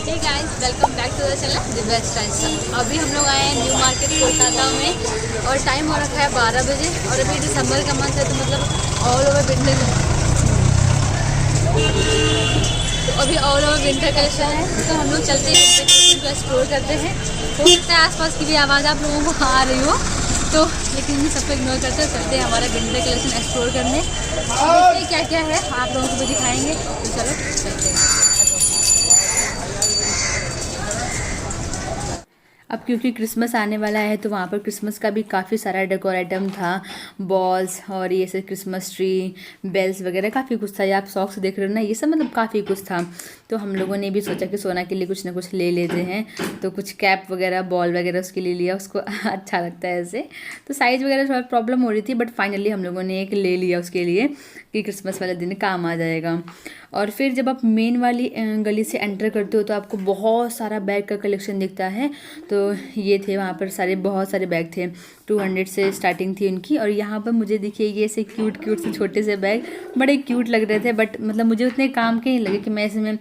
Hey guys, welcome back to the channel the best style. अभी हम लोग आए हैं न्यू मार्केट कोलकाता में और टाइम हो रखा है 12 बजे और अभी दिसंबर का मंथ है तो मतलब ऑल ओवर विंटर कलेक्शन है। तो हम लोग चलते हैं कलेक्शन को एक्सप्लोर करते हैं। हो सकता है आसपास की भी आवाज़ आप लोगों को आ रही हो तो, लेकिन हम सबको इग्नोर करते हैं, चलते हैं हमारा विंटर कलेक्शन एक्सप्लोर करने। देखते हैं क्या क्या है, आप लोगों को भी दिखाएंगे। तो चलो चलते हैं। अब क्योंकि क्रिसमस आने वाला है तो वहाँ पर क्रिसमस का भी काफ़ी सारा डेकोर आइटम था, बॉल्स और ये सब क्रिसमस ट्री, बेल्स वगैरह काफ़ी कुछ था। ये आप सॉक्स देख रहे हो ना, ये सब मतलब काफ़ी कुछ था। तो हम लोगों ने भी सोचा कि सोना के लिए कुछ ना कुछ ले लेते हैं, तो कुछ कैप वगैरह बॉल वगैरह उसके लिए लिया, उसको अच्छा लगता है ऐसे। तो साइज़ वगैरह थोड़ा प्रॉब्लम हो रही थी बट फाइनली हम लोगों ने एक ले लिया उसके लिए कि क्रिसमस वाले दिन काम आ जाएगा। और फिर जब आप मेन वाली गली से एंटर करते हो तो आपको बहुत सारा बैग का कलेक्शन दिखता है। तो ये थे वहाँ पर बहुत सारे बैग थे, 200 से स्टार्टिंग थी उनकी। और यहाँ पर मुझे देखिए ये ऐसे क्यूट से छोटे से बैग बड़े क्यूट लग रहे थे बट मतलब मुझे उतने काम के नहीं लगे कि मैं इसमें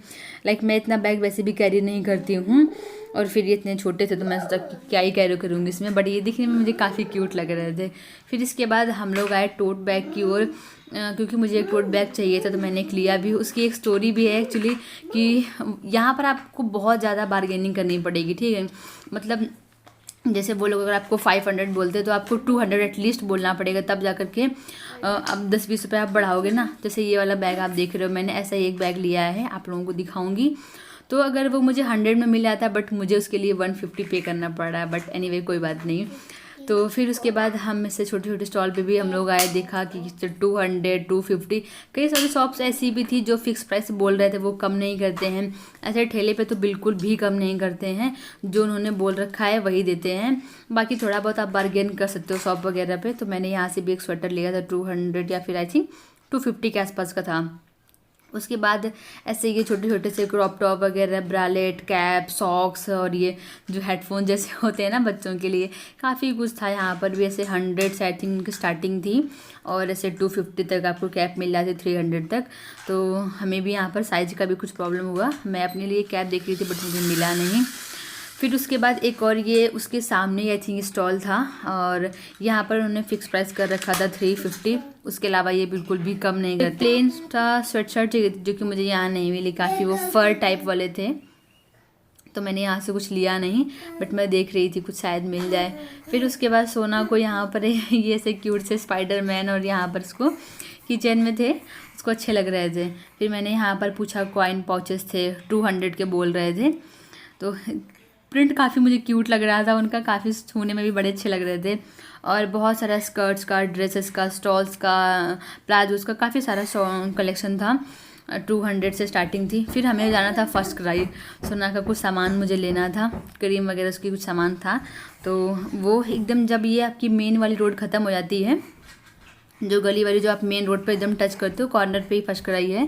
मैं इतना बैग वैसे भी कैरी नहीं करती हूँ। और फिर ये इतने छोटे थे तो मैं सोचा कि क्या ही कैरी करूँगी इसमें, बट ये दिखने में मुझे काफ़ी क्यूट लग रहे थे। फिर इसके बाद हम लोग आए टोट बैग की ओर, क्योंकि मुझे एक टोट बैग चाहिए था तो मैंने एक लिया भी। उसकी एक स्टोरी भी है एक्चुअली कि यहाँ पर आपको बहुत ज़्यादा बार्गेनिंग करनी पड़ेगी, ठीक है। मतलब जैसे वो लोग अगर आपको 500 बोलते हैं तो आपको 200 एटलीस्ट बोलना पड़ेगा, तब जा कर के अब 10-20 रुपये आप बढ़ाओगे ना। जैसे ये वाला बैग आप देख रहे हो, मैंने ऐसा ही एक बैग लिया है, आप लोगों को दिखाऊंगी। तो अगर वो मुझे 100 में मिल जाता बट मुझे उसके लिए 150 पे करना पड़ रहा है, बट एनीवे कोई बात नहीं। तो फिर उसके बाद हम इससे छोटे छोटे स्टॉल पे भी हम लोग आए, देखा कि 200, 250, कई सारी शॉप्स ऐसी भी थी जो फिक्स प्राइस बोल रहे थे, वो कम नहीं करते हैं। ऐसे ठेले पे तो बिल्कुल भी कम नहीं करते हैं, जो उन्होंने बोल रखा है वही देते हैं। बाकी थोड़ा बहुत आप बार्गेन कर सकते हो शॉप वगैरह पे। तो मैंने यहाँ से भी एक स्वेटर लिया था 200 या फिर आई थिंक 250 के आसपास का था। उसके बाद ऐसे ये छोटे छोटे से क्रॉप टॉप वगैरह, ब्रालेट, कैप, सॉक्स और ये जो हेडफोन जैसे होते हैं ना बच्चों के लिए, काफ़ी कुछ था। यहाँ पर भी ऐसे 100 से आई थिंक की स्टार्टिंग थी और ऐसे 250 तक आपको कैप मिल जाती, 300 तक। तो हमें भी यहाँ पर साइज़ का भी कुछ प्रॉब्लम हुआ। मैं अपने लिए कैप देख रही थी बट मुझे मिला नहीं। फिर उसके बाद एक और ये उसके सामने आई थिंक स्टॉल था और यहाँ पर उन्होंने फिक्स प्राइस कर रखा था 350। उसके अलावा ये बिल्कुल भी कम नहीं करते। प्लेन था स्वेट शर्ट जो कि मुझे यहाँ नहीं मिली, काफ़ी वो फर टाइप वाले थे, तो मैंने यहाँ से कुछ लिया नहीं बट मैं देख रही थी कुछ शायद मिल जाए। फिर उसके बाद सोना को यहाँ पर ये ऐसे क्यूट से स्पाइडरमैन और यहाँ पर इसको किचन में थे, उसको अच्छे लग रहे थे। फिर मैंने यहाँ पर पूछा, कॉइन पाउचेस थे, 200 के बोल रहे थे। तो प्रिंट काफ़ी मुझे क्यूट लग रहा था उनका, काफ़ी छूने में भी बड़े अच्छे लग रहे थे। और बहुत सारा स्कर्ट्स का, ड्रेसेस का, स्टॉल्स का, प्लाजोस का काफ़ी सारा कलेक्शन था। 200 से स्टार्टिंग थी। फिर हमें जाना था फर्स्ट क्राई, सोना का कुछ सामान मुझे लेना था, क्रीम वगैरह उसकी कुछ सामान था। तो वो एकदम जब ये आपकी मेन वाली रोड ख़त्म हो जाती है, जो गली वाली जो आप मेन रोड पर एकदम टच करते हो, कॉर्नर पे ही फर्स्ट क्राई है।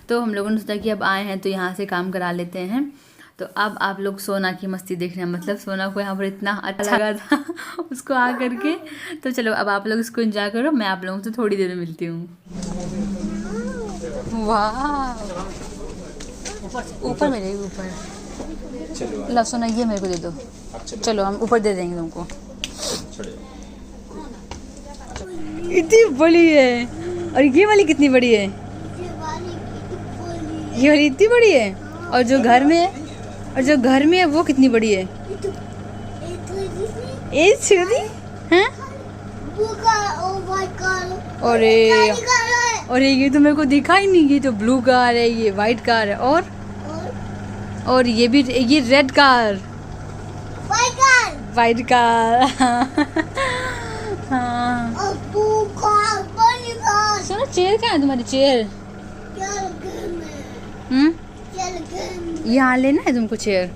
तो हम लोगों ने सोचा कि अब आए हैं तो यहाँ से काम करा लेते हैं। तो अब आप लोग सोना की मस्ती देख रहे हैं, मतलब सोना को यहाँ पर इतना अच्छा लगा था उसको आ करके। तो चलो अब आप लोग इसको एंजॉय करो, मैं आप लोगों से थोड़ी देर में मिलती हूँ। वाह, ऊपर मेरे ऊपर लो सोना, ये मेरे को दे दो। चलो हम ऊपर दे देंगे तुमको। इतनी बड़ी है, और ये वाली कितनी बड़ी है? ये वाली इतनी बड़ी है, और जो घर में है, और जो घर में है वो कितनी बड़ी है? ये छोटी हैं? अरे ये तो मेरे को दिखा ही नहीं। ये तो ब्लू कार है, ये वाइट कार है, और ये भी, ये रेड कार, वाइट कार हाँ। सुनो, चेयर कहाँ है तुम्हारी? चेयर यहाँ लेना है तुमको चेयर?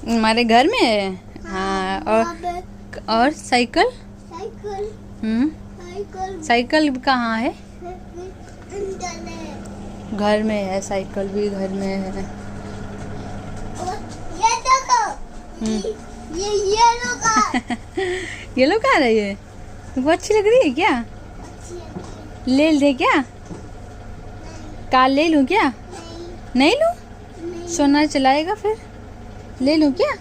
हमारे घर में है हाँ। और साइकिल साइकिल कहाँ है? घर में है, साइकिल भी घर में है। ये येलो कार येलो कार है, ये तुमको अच्छी लग रही है क्या? ले दे क्या? कार ले लूँ क्या? नहीं लूँ? सोना चलाएगा फिर? ले लूँ क्या?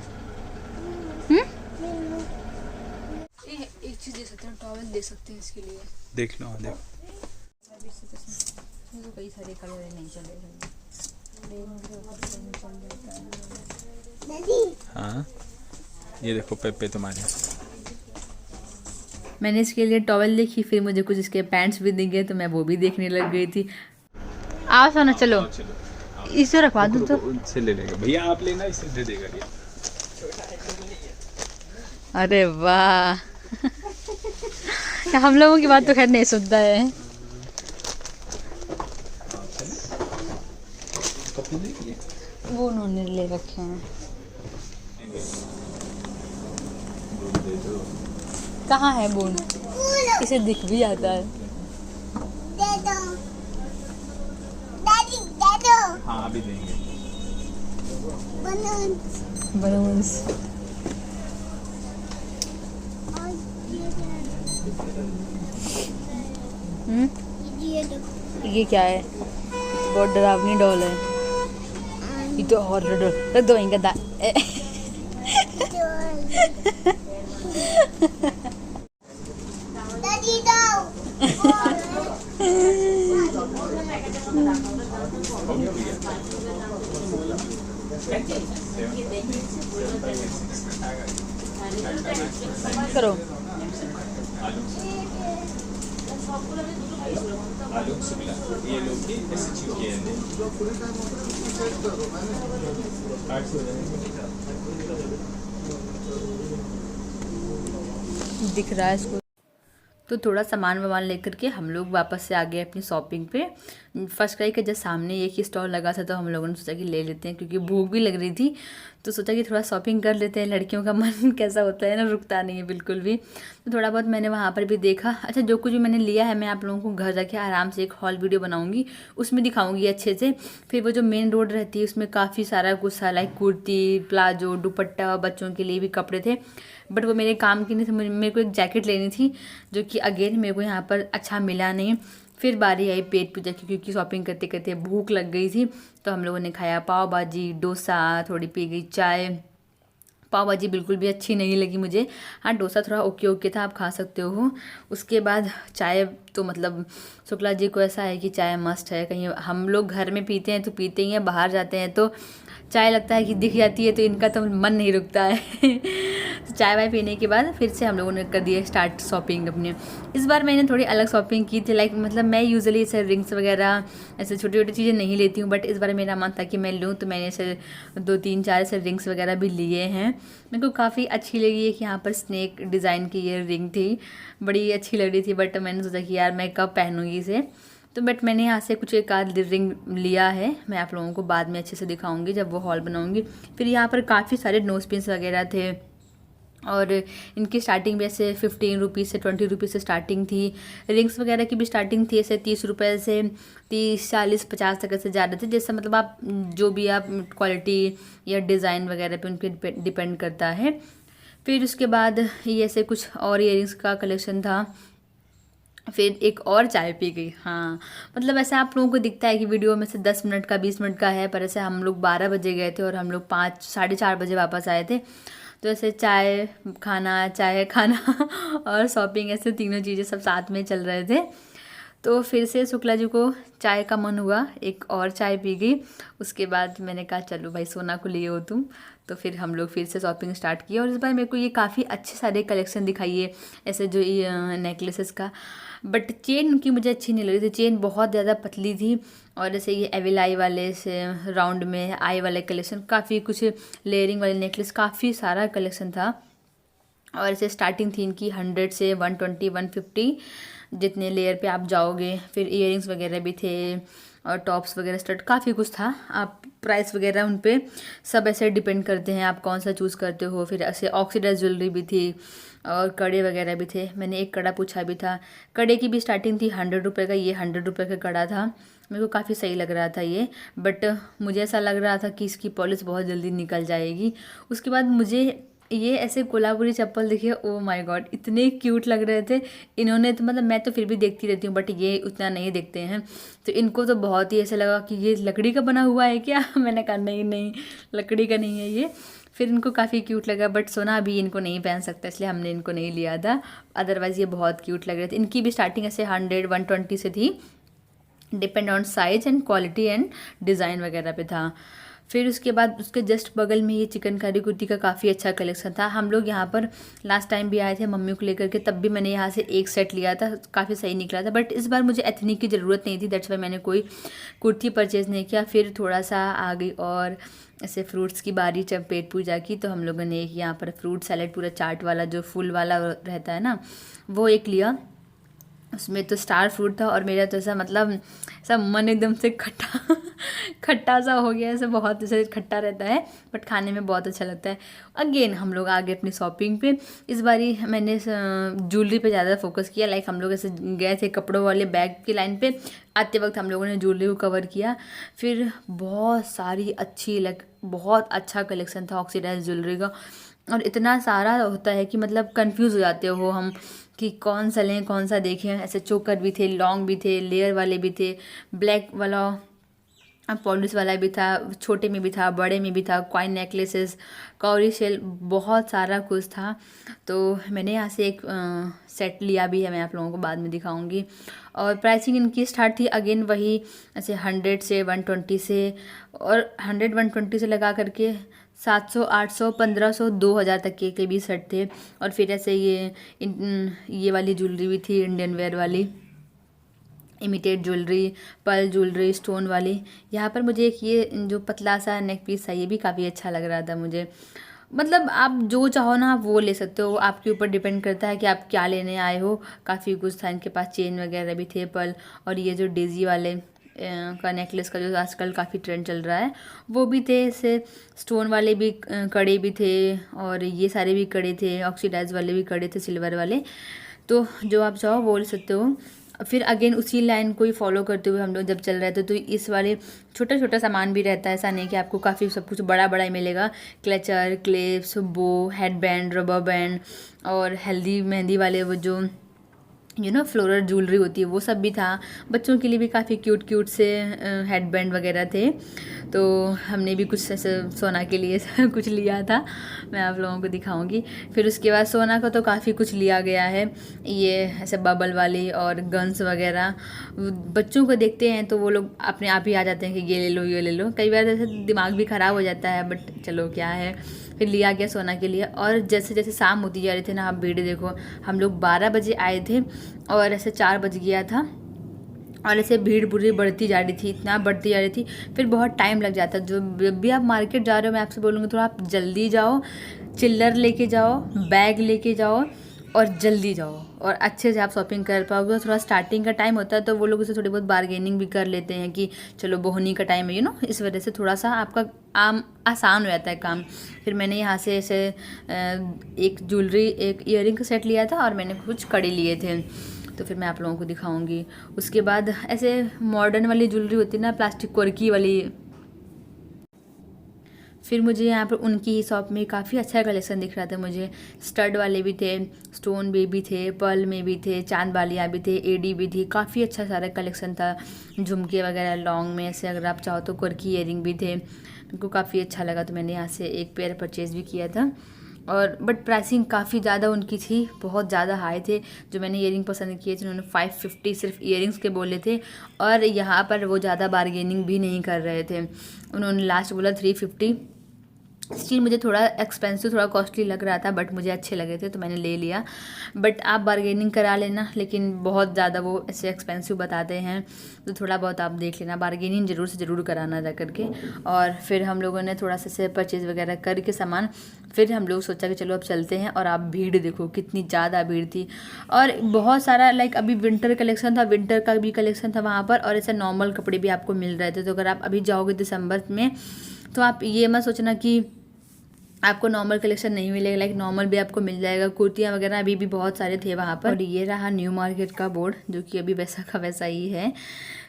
एक चीज़ दे सकते हैं, टॉवल दे सकते हैं इसके लिए। देख लो। हाँ देख, तो कई सारे कलर नहीं चलेगा। हाँ ये देखो पेपे तुम्हारे। मैंने इसके लिए टॉवल देखी, फिर मुझे कुछ इसके पैंट्स भी दिख गए तो मैं वो भी देखने लग गई थी। आओ सोना चलो, इसे रखवा दूँ तो उनसे ले लेगा भैया, आप लेना, इसे दे देगा ये। अरे वाह हम लोगों की बात तो खैर नहीं सुनता है। वो उन्होंने ले रखे हैं। कहाँ है बून? इसे दिख भी आता है। दे दो दादी, दे दो। हाँ अभी देंगे। बलून्स ये क्या है? बहुत डरावनी डॉल है ये तो। हॉरर डॉल रख दो इनका दादी दो। करो। ये लोग की ऐसे चिपके हैं। दिख रहा है इसको। तो थोड़ा सामान वामान लेकर के हम लोग वापस से आ गए अपनी शॉपिंग पे। फर्स्ट क्राई के जस्ट सामने एक ही स्टॉल लगा था तो हम लोगों ने सोचा कि ले लेते हैं, क्योंकि भूख भी लग रही थी तो सोचा कि थोड़ा शॉपिंग कर लेते हैं। लड़कियों का मन कैसा होता है ना, रुकता नहीं है बिल्कुल भी। तो थोड़ा बहुत मैंने वहाँ पर भी देखा। अच्छा, जो कुछ भी मैंने लिया है मैं आप लोगों को घर जाके आराम से एक हॉल वीडियो बनाऊँगी, उसमें दिखाऊँगी अच्छे से। फिर वो जो मेन रोड रहती है उसमें काफ़ी सारा कुछ था, लाइक कुर्ती, प्लाजो, दुपट्टा, बच्चों के लिए भी कपड़े थे, बट वो मेरे काम की नहीं थी। मेरे को एक जैकेट लेनी थी जो कि अगेन मेरे को यहाँ पर अच्छा मिला नहीं। फिर बारी आई पेट पूजा की, क्योंकि शॉपिंग करते करते भूख लग गई थी। तो हम लोगों ने खाया पाव भाजी, डोसा, थोड़ी पी गई चाय। पाव भाजी बिल्कुल भी अच्छी नहीं लगी मुझे। हाँ, डोसा थोड़ा ओके ओके था, आप खा सकते हो। उसके बाद चाय तो मतलब शुक्ला जी को ऐसा है कि चाय मस्ट है। कहीं हम लोग घर में पीते हैं तो पीते ही हैं, बाहर जाते हैं तो चाय लगता है कि दिख जाती है तो इनका तो मन नहीं रुकता है तो चाय वाय पीने के बाद फिर से हम लोगों ने कर दिया स्टार्ट शॉपिंग अपने। इस बार मैंने थोड़ी अलग शॉपिंग की थी, लाइक मतलब मैं यूजुअली ऐसे रिंग्स वगैरह ऐसे छोटी छोटी चीज़ें नहीं लेती हूँ, बट इस बार मेरा मन था कि मैं लूँ तो मैंने ऐसे 2-3-4 ऐसे रिंग्स वगैरह भी लिए हैं। मेरे को काफ़ी अच्छी लगी है कि यहाँ पर स्नेक डिज़ाइन की ये रिंग थी, बड़ी अच्छी लग रही थी। बट मैंने सोचा कि यार मैं कब पहनूंगी इसे, तो बट मैंने यहाँ से कुछ एक आध रिंग लिया है। मैं आप लोगों को बाद में अच्छे से दिखाऊंगी जब वो हॉल बनाऊंगी। फिर यहाँ पर काफ़ी सारे नोज पिन्स वगैरह थे और इनकी स्टार्टिंग भी ऐसे 15 रुपीज़ से 20 रुपीज़ से स्टार्टिंग थी। रिंग्स वगैरह की भी स्टार्टिंग थी ऐसे 30 रुपये से 30, 40, 50 तक ऐसे ज़्यादा थे। जैसे मतलब आप जो भी आप क्वालिटी या डिज़ाइन वगैरह पे उनके डिपेंड करता है। फिर उसके बाद ये ऐसे कुछ और इयरिंग्स का कलेक्शन था। फिर एक और चाय पी गई। हाँ, मतलब ऐसे आप लोगों को दिखता है कि वीडियो में से 10 मिनट का 20 मिनट का है, पर ऐसे हम लोग 12 बजे गए थे और हम लोग 5, 4:30 बजे वापस आए थे। तो ऐसे चाय खाना और शॉपिंग, ऐसे तीनों चीज़ें सब साथ में चल रहे थे। तो फिर से शुक्ला जी को चाय का मन हुआ, एक और चाय पी गई। उसके बाद मैंने कहा चलो भाई सोना को लिए हो तुम, तो फिर हम लोग फिर से शॉपिंग स्टार्ट किया। और इस बार मेरे को ये काफ़ी अच्छे सारे कलेक्शन दिखाई है, ऐसे जो ये नेकलेसेस का। बट चेन उनकी मुझे अच्छी नहीं लग रही थी, चेन बहुत ज़्यादा पतली थी। और जैसे ये एविल आई वाले से राउंड में आई वाले कलेक्शन, काफ़ी कुछ लेयरिंग वाले नेकलेस, काफ़ी सारा कलेक्शन था। और ऐसे स्टार्टिंग थी इनकी 100 से 120, 150 जितने लेयर पे आप जाओगे। फिर इयरिंग्स वगैरह भी थे और टॉप्स वगैरह, स्टड, काफ़ी कुछ था। आप प्राइस वगैरह उन पे सब ऐसे डिपेंड करते हैं आप कौन सा चूज़ करते हो। फिर ऐसे ऑक्सीडाइज ज्वेलरी भी थी और कड़े वगैरह भी थे। मैंने एक कड़ा पूछा भी था, कड़े की भी स्टार्टिंग थी 100 रुपये का। ये 100 रुपये का कड़ा था, मेरे को काफ़ी सही लग रहा था ये। बट मुझे ऐसा लग रहा था कि इसकी पॉलिश बहुत जल्दी निकल जाएगी। उसके बाद मुझे ये ऐसे कोल्हापुरी चप्पल देखिए, ओ माय गॉड इतने क्यूट लग रहे थे। इन्होंने तो मतलब मैं तो फिर भी देखती रहती हूँ बट ये उतना नहीं देखते हैं, तो इनको तो बहुत ही ऐसा लगा कि ये लकड़ी का बना हुआ है क्या मैंने कहा नहीं नहीं, लकड़ी का नहीं है ये। फिर इनको काफ़ी क्यूट लगा, बट सोना अभी इनको नहीं पहन सकता इसलिए हमने इनको नहीं लिया था, अदरवाइज़ ये बहुत क्यूट लग रहे थे। इनकी भी स्टार्टिंग ऐसे 100-120 से थी, depend on size and quality and design वगैरह पे था। फिर उसके बाद उसके जस्ट बगल में ये चिकनकारी कुर्ती का काफ़ी अच्छा कलेक्शन था। हम लोग यहाँ पर लास्ट टाइम भी आए थे मम्मी को लेकर के, तब भी मैंने यहाँ से एक सेट लिया था, काफ़ी सही निकला था। बट इस बार मुझे एथनिक की ज़रूरत नहीं थी, दैट्स वाई मैंने कोई कुर्ती परचेज़ नहीं किया। फिर थोड़ा सा आ गई और ऐसे फ्रूट्स की बारी, जब पेट पूजा की तो हम लोगों ने एक यहाँ पर फ्रूट सैलेड पूरा चाट वाला जो फुल वाला रहता है ना, वो एक लिया। उसमें तो स्टार फ्रूट था और मेरा तो ऐसा मतलब ऐसा मन एकदम से खट्टा खट्टा सा हो गया, ऐसा बहुत ऐसा खट्टा रहता है बट खाने में बहुत अच्छा लगता है। अगेन हम लोग आ गए अपनी शॉपिंग पे। इस बारी मैंने ज्वेलरी पे ज़्यादा फोकस किया, लाइक हम लोग ऐसे गए थे कपड़ों वाले बैग की लाइन पे, आते वक्त हम लोगों ने ज्वेलरी को कवर किया। फिर बहुत सारी अच्छी बहुत अच्छा कलेक्शन था ऑक्सीडाइज ज्वेलरी का, और इतना सारा होता है कि मतलब कंफ्यूज हो जाते हो हम कि कौन सा लें कौन सा देखें। ऐसे चोकर भी थे, लॉन्ग भी थे, लेयर वाले भी थे, ब्लैक वाला पॉलिश वाला भी था, छोटे में भी था, बड़े में भी था, कॉइन नेकलेसेस, कौरी शेल, बहुत सारा कुछ था। तो मैंने यहाँ से एक सेट लिया भी है, मैं आप लोगों को बाद में दिखाऊंगी। और प्राइसिंग इनकी स्टार्ट थी अगेन वही ऐसे 100 से 120 से, और 100-120 से लगा करके 700, 800, 1500, 2000 तक के भी सेट थे। और फिर ऐसे ये वाली ज्वेलरी भी थी, इंडियन वेयर वाली imitated jewellery, pearl jewellery, stone वाली। यहाँ पर मुझे एक ये जो पतला सा नेक पीस था ये भी काफ़ी अच्छा लग रहा था मुझे। मतलब आप जो चाहो ना आप वो ले सकते हो, आपके ऊपर डिपेंड करता है कि आप क्या लेने आए हो। काफ़ी कुछ था इनके पास, चेन वगैरह भी थे, पर्ल, और ये जो डेजी वाले का नेकलेस का जो आजकल काफ़ी ट्रेंड चल रहा है वो भी थे। ऐसे स्टोन वाले भी कड़े भी थे, और ये सारे भी कड़े थे, ऑक्सीडाइज वाले भी कड़े थे, सिल्वर वाले। तो जो आप चाहो वो ले सकते हो। फिर अगेन उसी लाइन को ही फॉलो करते हुए हम लोग जब चल रहे थे, तो इस वाले छोटा छोटा सामान भी रहता है, ऐसा नहीं कि आपको काफ़ी सब कुछ बड़ा बड़ा ही मिलेगा। क्लचर, क्लिप्स, बो, हेड बैंड, रबर बैंड, और हल्दी मेहंदी वाले वो जो फ्लोरल ज्वेलरी होती है वो सब भी था। बच्चों के लिए भी काफ़ी क्यूट क्यूट से हेड बैंड वगैरह थे। तो हमने भी कुछ ऐसे सोना के लिए कुछ लिया था, मैं आप लोगों को दिखाऊंगी। फिर उसके बाद सोना का तो काफ़ी कुछ लिया गया है, ये ऐसे बबल वाली और गन्स वगैरह। बच्चों को देखते हैं तो वो लोग अपने आप ही आ जाते हैं कि ये ले लो ये ले लो, कई बार ऐसे दिमाग भी ख़राब हो जाता है, बट चलो क्या है। फिर लिया गया सोना के लिए। और जैसे जैसे शाम होती जा रही थी ना, आप भीड़ देखो, हम लोग 12 बजे आए थे और ऐसे 4 बज गया था, और ऐसे भीड़ बुरी बढ़ती जा रही थी, इतना बढ़ती जा रही थी, फिर बहुत टाइम लग जाता। जो जब भी आप मार्केट जा रहे हो, मैं आपसे बोलूँगी थोड़ा आप जल्दी जाओ, चिल्लर लेके जाओ, बैग लेके जाओ और जल्दी जाओ, और अच्छे से आप शॉपिंग कर पाओगे। थोड़ा स्टार्टिंग का टाइम होता है तो वो लोग उसे थोड़ी बहुत बार्गेनिंग भी कर लेते हैं कि चलो बोहनी का टाइम है इस वजह से थोड़ा सा आपका आसान हो जाता है काम। फिर मैंने यहाँ से ऐसे एक ज्वेलरी, एक ईयरिंग का सेट लिया था, और मैंने कुछ कड़े लिए थे, तो फिर मैं आप लोगों को दिखाऊंगी। उसके बाद ऐसे मॉडर्न वाली ज्वेलरी होती है ना, प्लास्टिक कोरकी वाली, फिर मुझे यहाँ पर उनकी ही शॉप में काफ़ी अच्छा कलेक्शन दिख रहा था मुझे। स्टड वाले भी थे, स्टोन भी थे, पर्ल में भी थे, चांद बालियाँ भी थे, एडी भी थी, काफ़ी अच्छा सारा कलेक्शन था। झुमके वगैरह लॉन्ग में ऐसे, अगर आप चाहो तो कुर्की ईयरिंग भी थे, उनको काफ़ी अच्छा लगा, तो मैंने यहाँ से एक पेयर परचेज़ भी किया था। और बट प्राइसिंग काफ़ी ज़्यादा उनकी थी, बहुत ज़्यादा हाई थे। जो मैंने ईयरिंग पसंद किए थे उन्होंने 550 सिर्फ ईयरिंग्स के बोले थे, और यहाँ पर वो ज़्यादा बार्गेनिंग भी नहीं कर रहे थे, उन्होंने लास्ट बोला 350। स्टिल मुझे थोड़ा एक्सपेंसिव, थोड़ा कॉस्टली लग रहा था, बट मुझे अच्छे लगे थे तो मैंने ले लिया। बट आप बार्गेनिंग करा लेना, लेकिन बहुत ज़्यादा वो ऐसे एक्सपेंसिव बताते हैं, तो थोड़ा बहुत आप देख लेना, बार्गेनिंग ज़रूर से ज़रूर कराना जा करके। और फिर हम लोगों ने थोड़ा सा से परचेज़ वगैरह करके सामान, फिर हम लोग सोचा कि चलो अब चलते हैं। और आप भीड़ देखो कितनी ज़्यादा भीड़ थी, और बहुत सारा लाइक अभी विंटर कलेक्शन था, विंटर का भी कलेक्शन था वहाँ पर, और ऐसे नॉर्मल कपड़े भी आपको मिल रहे थे। तो अगर आप अभी जाओगे दिसंबर में तो आप ये मत सोचना कि आपको नॉर्मल कलेक्शन नहीं मिलेगा, लाइक नॉर्मल भी आपको मिल जाएगा। कुर्तियाँ वगैरह अभी भी बहुत सारे थे वहाँ पर। और ये रहा न्यू मार्केट का बोर्ड, जो कि अभी वैसा का वैसा ही है।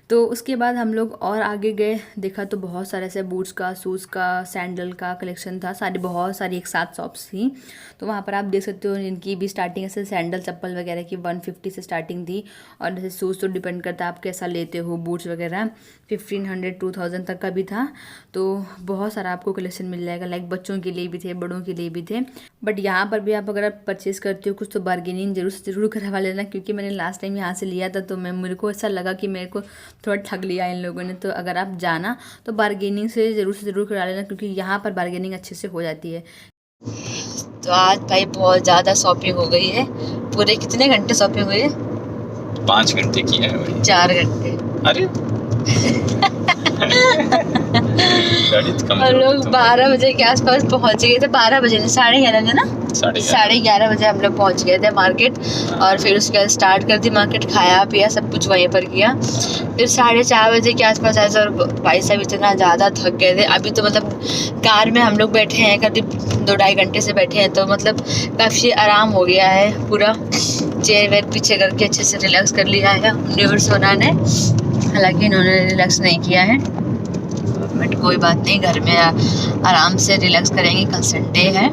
तो उसके बाद हम लोग और आगे गए, देखा तो बहुत सारे ऐसे बूट्स का, शूज़ का, सैंडल का कलेक्शन था, बहुत सारी एक साथ शॉप्स थी। तो वहाँ पर आप देख सकते हो इनकी भी स्टार्टिंग ऐसे सैंडल चप्पल वगैरह की 150 से स्टार्टिंग थी। और जैसे शूज़ तो डिपेंड करता है आप कैसा लेते हो, बूट्स वगैरह 1500 2000 तक का भी था। तो बहुत सारा आपको कलेक्शन मिल जाएगा, लाइक बच्चों के लिए भी थे, बड़ों के लिए भी थे। बट यहाँ पर भी आप अगर परचेज़ करते हो कुछ तो बार्गेनिंग जरूर करवा लेना, क्योंकि मैंने लास्ट टाइम यहाँ से लिया था तो मेरे को ऐसा लगा कि मेरे को थोड़ा ठग लिया इन लोगों ने। तो अगर आप जाना तो बार्गेनिंग से ज़रूर करा लेना, क्योंकि यहाँ पर बार्गेनिंग अच्छे से हो जाती है। तो आज भाई बहुत ज़्यादा शॉपिंग हो गई है। पूरे कितने घंटे शॉपिंग हुई है? 5 घंटे की है भाई। 4 घंटे। अरे हम लोग 12 बजे के आसपास पहुंच गए थे। 12 बजे नहीं, 11:30 बजे ना, 11:30 बजे हम लोग पहुंच गए थे मार्केट। और फिर उसके बाद स्टार्ट कर दी मार्केट, खाया पिया सब कुछ वहीं पर किया। फिर 4:30 बजे के आसपास आए थे और भाई साहब इतना ज़्यादा थक गए थे। अभी तो मतलब कार में हम लोग बैठे हैं, करीब 2-2.5 घंटे से बैठे हैं, तो मतलब काफ़ी आराम हो गया है। पूरा चेयर वेयर पीछे करके अच्छे से रिलैक्स कर लिया है ड्राइवर सोना ने। हालांकि इन्होंने रिलैक्स नहीं किया है, बट कोई बात नहीं, घर में आराम से रिलैक्स करेंगे। कल संडे है,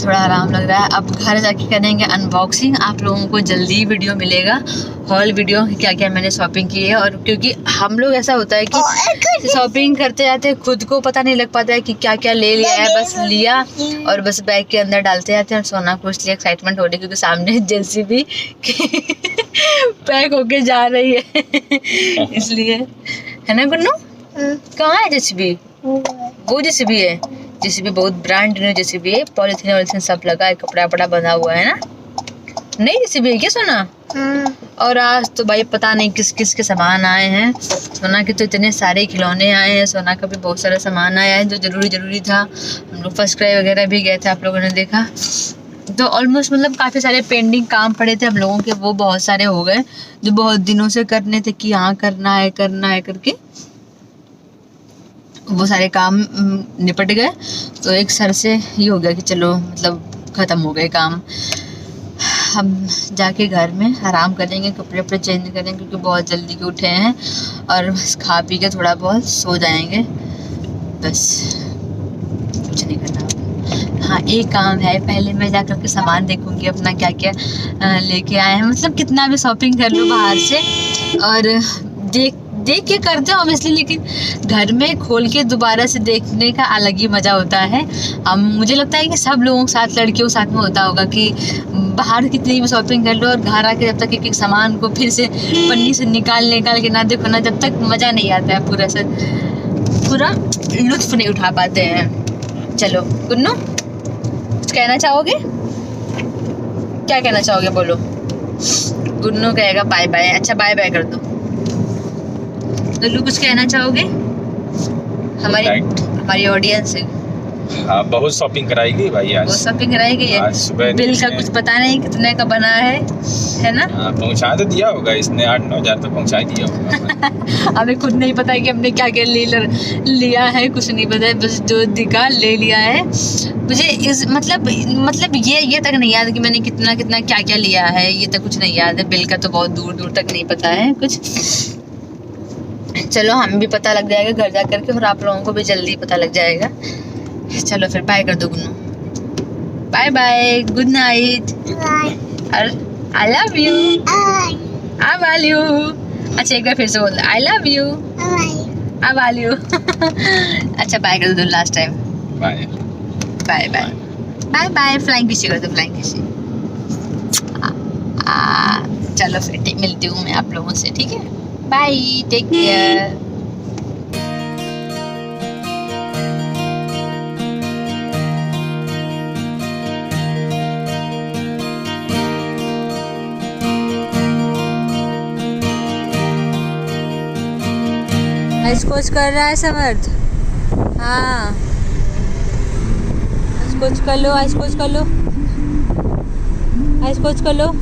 थोड़ा आराम लग रहा है। अब घर जाके करेंगे अनबॉक्सिंग। आप लोगों को जल्दी वीडियो मिलेगा, हॉल वीडियो, क्या क्या मैंने शॉपिंग की है। और क्योंकि हम लोग ऐसा होता है कि शॉपिंग करते जाते हैं, खुद को पता नहीं लग पाता है कि क्या क्या ले लिया है, बस लिया और बस बैग के अंदर डालते जाते हैं। और सोना को इसलिए एक्साइटमेंट हो रही है क्योंकि सामने जेसीबी पैक होके जा रही है इसलिए, है ना गुन्नू? कहाँ है जेसीबी? वो जेसीबी है, जेसीबी बहुत ब्रांड न्यू जेसीबी है, पॉलिथीन वॉलिथीन सब लगा है, कपड़ा वपड़ा बंधा हुआ है ना। नहीं जेसीबी है क्या सोना? और आज तो भाई पता नहीं किस किस के सामान आए हैं। सोना के तो इतने सारे खिलौने आए हैं, सोना का भी बहुत सारा सामान आया है जो जरूरी था। हम लोग फर्स्ट क्राई वगैरह भी गए थे, आप लोगों ने देखा। तो ऑलमोस्ट मतलब काफ़ी सारे पेंडिंग काम पड़े थे हम लोगों के, वो बहुत सारे हो गए जो बहुत दिनों से करने थे कि हाँ करना है करके, वो सारे काम निपट गए। तो एक सर से ये हो गया कि चलो मतलब ख़त्म हो गए काम। हम जाके घर में आराम करेंगे, कपड़े वपड़े चेंज करेंगे क्योंकि बहुत जल्दी के उठे हैं, और बस खा पी के थोड़ा बहुत सो जाएंगे, बस कुछ नहीं करना। हाँ एक काम है, पहले मैं जा करके सामान देखूंगी अपना क्या क्या लेके आए हैं। मतलब कितना भी शॉपिंग कर लो बाहर से और देख के करते हो हम इसलिए, लेकिन घर में खोल के दोबारा से देखने का अलग ही मज़ा होता है। मुझे लगता है कि सब लोगों के साथ, लड़कियों के साथ में होता होगा कि बाहर कितनी भी शॉपिंग कर लो और घर आके जब तक एक सामान को फिर से पन्नी से निकाल के ना देखो ना, जब तक मज़ा नहीं आता है, पूरा लुत्फ नहीं उठा पाते हैं। चलो गुन्नू कुछ कहना चाहोगे? क्या कहना चाहोगे बोलो? गुन्नू कहेगा बाय बाय। अच्छा बाय बाय कर दो। गुन्नू कुछ कहना चाहोगे? हमारी ऑडियंस है। हाँ बहुत शॉपिंग कराएगी भाई आज। बहुत शॉपिंग कराएगी है। आज सुबह बिल का कुछ पता नहीं कितने का बना है ना? पहुँचा तो दिया होगा इसने, 8-9 हज़ार तो पहुँचा ही दिया होगा। हमें खुद नहीं पता है कि हमने क्या क्या लिया है, कुछ नहीं पता है, बस जो दिखा ले लिया है। मुझे इस मतलब ये तक नहीं याद कि मैंने कितना क्या क्या लिया है, ये तक कुछ नहीं याद है। बिल का तो बहुत दूर तक नहीं पता है कुछ। चलो हमें भी पता लग जाएगा घर जा करके, और आप लोगों को भी जल्दी पता लग जाएगा। चलो फिर बाय कर दो Gunnu. Bye bye, good night, I love you, I वाल यू। अच्छा एक बार फिर से बोल, आई लव यू, आई वाल यू। अच्छा बाय कर दो last time. Bye bye bye bye bye. Flying किसी कर दो, फ्लाइंग किसी। चलो फिर मिलती हूँ मैं आप लोगों से, ठीक है? Bye, take care. आइस कर रहा है समर्थ। हाँ आइस कर लो, आइस कर लो।